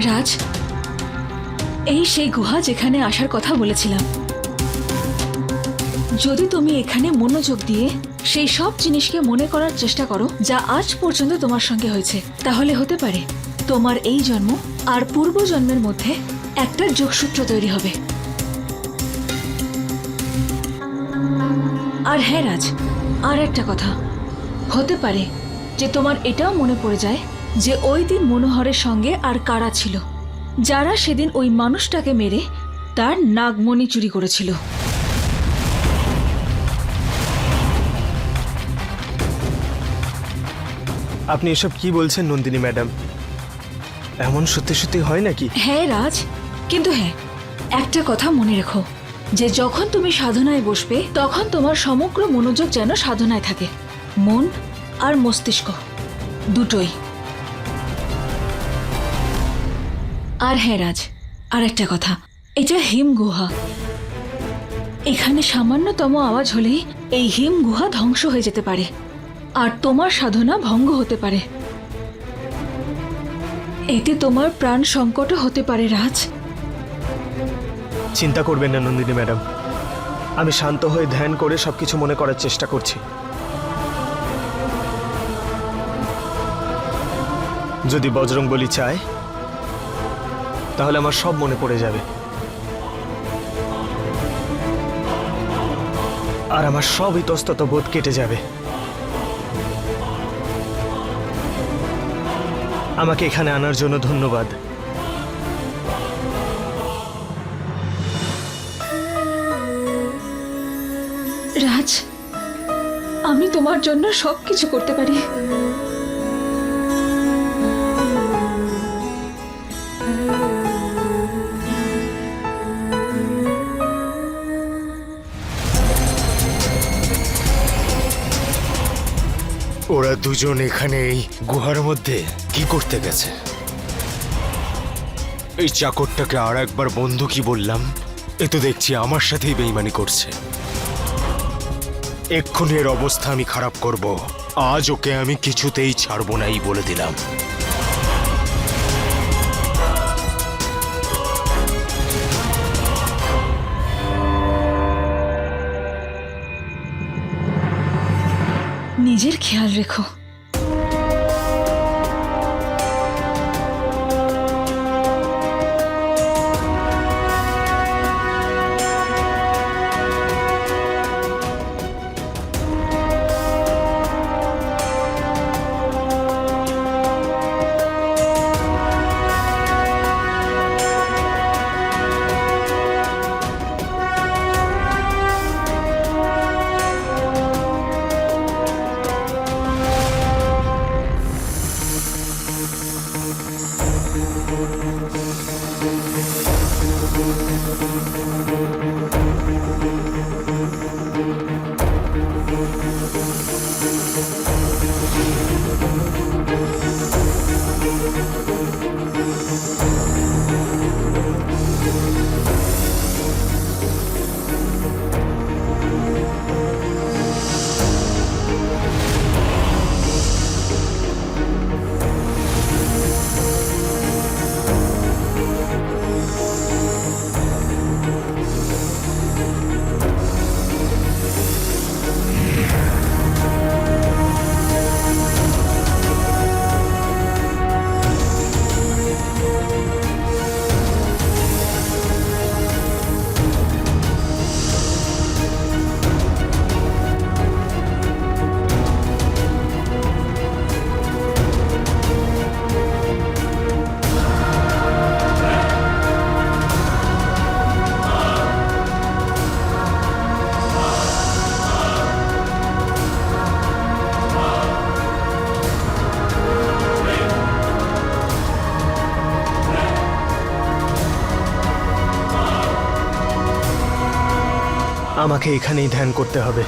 রাজ, এই সেই গুহা যেখানে আসার কথা বলেছিলাম। যদি তুমি এখানে মনোযোগ দিয়ে সেই সব জিনিসকে মনে করার চেষ্টা করো যা আজ পর্যন্ত তোমার সঙ্গে হয়েছে, তাহলে হতে পারে তোমার এই জন্ম আর পূর্ব জন্মের মধ্যে একটা যোগসূত্র তৈরি হবে। আর হ্যাঁ রাজ, আর একটা কথা, হতে পারে যে তোমার এটাও মনে পড়ে যায় যে ওই দিন মনোহরের সঙ্গে আর কারা ছিল, যারা সেদিন ওই মানুষটাকে মেরে তার নাগমণি চুরি করেছিল। আপনি এসব কি বলছেন নন্দিনী ম্যাডাম? এমন সত্যি সত্যি হয় নাকি? হ্যাঁ রাজ, কিন্তু হ্যাঁ, একটা কথা মনে রেখো যে যখন তুমি সাধনায় বসবে তখন তোমার সমগ্র মনোযোগ যেন সাধনায় থাকে, মন আর মস্তিষ্ক দুটোই। আর হ্যাঁ রাজ, আর একটা কথা, এটা হিম গুহা। এখানে সামান্যতম আওয়াজ হলেই এই হিম গুহা ধ্বংস হয়ে যেতে পারে আর তোমার সাধনা ভঙ্গ হতে পারে। এতে তোমার প্রাণ সংকটও হতে পারে রাজ। চিন্তা করবেন না নন্দিনী ম্যাডাম, আমি শান্ত হয়ে ধ্যান করে সবকিছু মনে করার চেষ্টা করছি। যদি বজরংবলী চায় তাহলে আমার সব মনে পড়ে যাবে, আর আমার সব ইতস্তত বোধ কেটে যাবে। আমাকে এখানে আনার জন্য ধন্যবাদ। রাজ, আমি তোমার জন্য সবকিছু করতে পারি। ওরা দুজন এখানে এই গুহার মধ্যে কি করতে গেছে? এই চাকরটাকে আর একবার বন্ধু কি বললাম, এ তো দেখছি আমার সাথেই বেইমানি করছে। এক্ষুনি এর অবস্থা আমি খারাপ করব। আজ ওকে আমি কিছুতেই ছাড়বো নাই বলে দিলাম। নিজের খেয়াল রেখো। আমাকে এখানেই ধ্যান করতে হবে।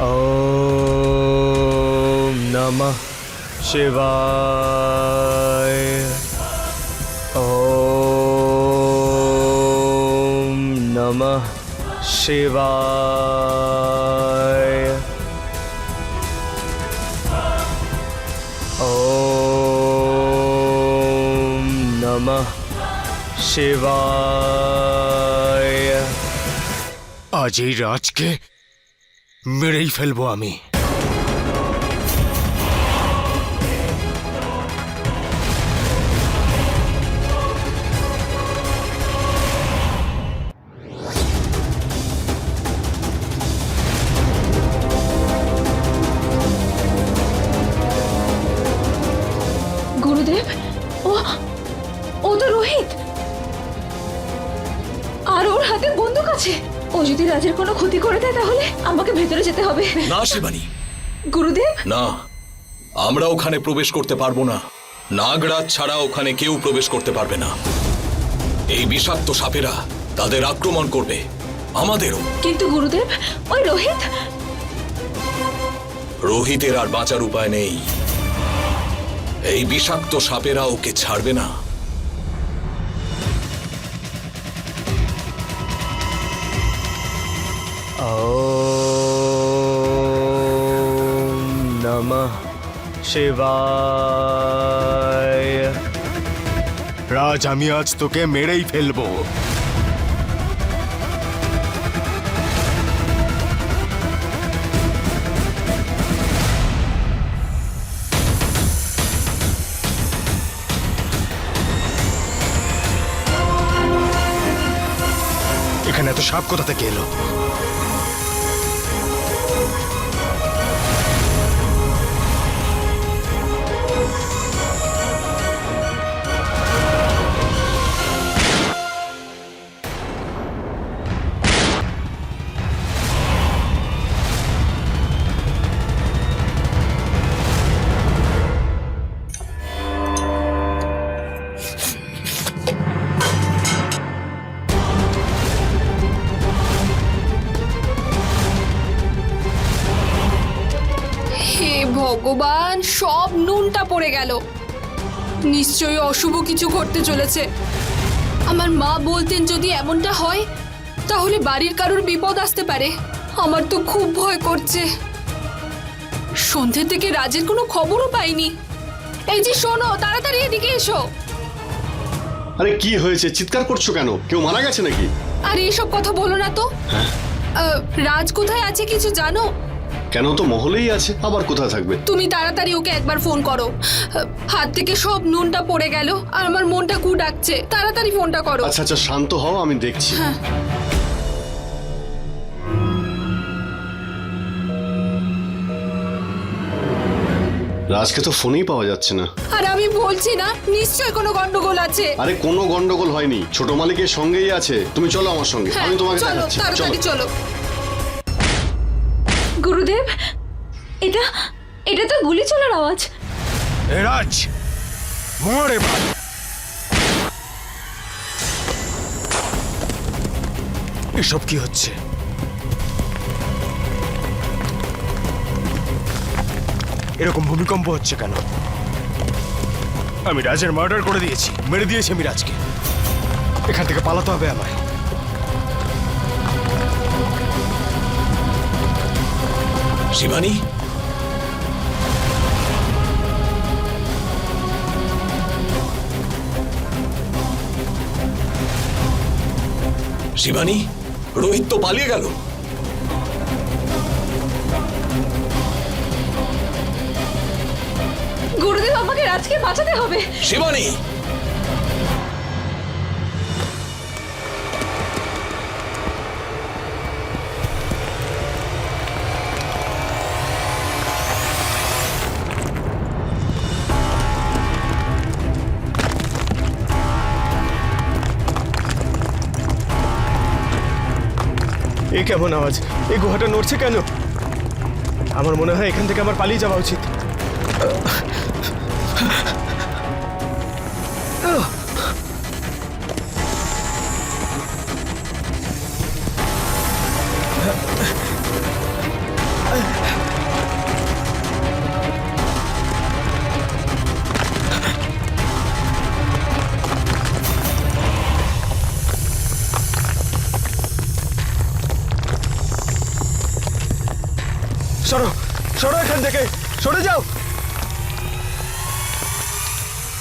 ওম নমঃ শিবায়। ওম নমঃ শিবায়। ওম নমঃ শিবায়। আজ এই রাজকে মেরেই ফেলবো আমি। গুরুদেব, ও ও তো রোহিত, আর ওর হাতে বন্দুক আছে। ও যদি রাজের কোনো ক্ষতি করে দেয় তাহলে আমাকে ভেতরে যেতে হবে। না শিবানী, গুরুদেব, না, আমরা ওখানে প্রবেশ করতে পারবো না। নাগরাজ ছাড়া ওখানে কেউ প্রবেশ করতে পারবে না। এই বিষাক্ত সাপেরা তাদের আক্রমণ করবে, আমাদেরও। কিন্তু গুরুদেব, ওই রোহিত। রোহিতের আর বাঁচার উপায় নেই। এই বিষাক্ত সাপেরা ওকে ছাড়বে না। ওম নমঃ শিবায়। রাজ, আমি আজ তোকে মেরেই ফেলবো। এখানে এত সাপ কোথা থেকে এলো? হে ভগবান, সব নুনটা পড়ে গেল। নিশ্চয়ই অশুভ কিছু ঘটতে চলেছে। আমার মা বলতেন যদি এমনটা হয় তাহলে বাড়ির কারোর বিপদ আসতে পারে। আমার তো খুব ভয় করছে। সন্ধ্যে থেকে রাজের কোনো খবরও পাইনি। এই যে শোনো, তাড়াতাড়ি এদিকে এসো। আরে কি হয়েছে? চিৎকার করছো কেন? কেউ মারা গেছে নাকি? আরে এসব কথা বলো না তো। রাজ কোথায় আছে কিছু জানো? কেন, তো মহলেই আছে, আবার কোথায় থাকবে? তুমি তাড়াতাড়ি ওকে একবার ফোন করো। হাত থেকে সব নুনটা পড়ে গেল আর আমার মনটা কু ডাকছে। তাড়াতাড়ি ফোনটা করো। আচ্ছা আচ্ছা, শান্ত হও, আমি দেখছি। হ্যাঁ। রাজকে তো ফোনেই পাওয়া যাচ্ছে না। আর আমি বলছি না, নিশ্চয় কোনো গন্ডগোল আছে। আরে কোনো গন্ডগোল হয়নি, ছোট মালিকের সঙ্গেই আছে। তুমি চলো আমার সঙ্গে, হ্যাঁ, আমি তোমাকে চলো দেখাচ্ছি। তাড়াতাড়ি চলো। গুরুদেব, এটা এটা তো গুলি চলার আওয়াজ। এ রাজ, মর এবার। এসব কি হচ্ছে? এরকম ভূমিকম্প হচ্ছে কেন? আমি রাজের মার্ডার করে দিয়েছি, মেরে দিয়েছি আমি রাজকে। এখান থেকে পালাতে হবে আমায়। শিবানী, শিবানী, রোহিত তো পালিয়ে গেল। গুরুদেব, আমাকে রাজকে বাঁচাতে হবে। শিবানী, এ কেমন আওয়াজ? এই গুহাটা নড়ছে কেন? আমার মনে হয় এখান থেকে আমার পালিয়ে যাওয়া উচিত। সরো সরো এখান থেকে, সরে যাও।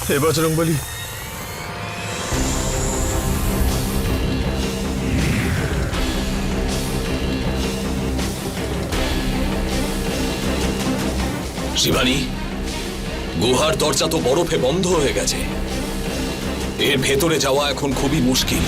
হে বজরংবলী, শিবানী, গুহার দরজা তো বরফে বন্ধ হয়ে গেছে। এর ভেতরে যাওয়া এখন খুবই মুশকিল।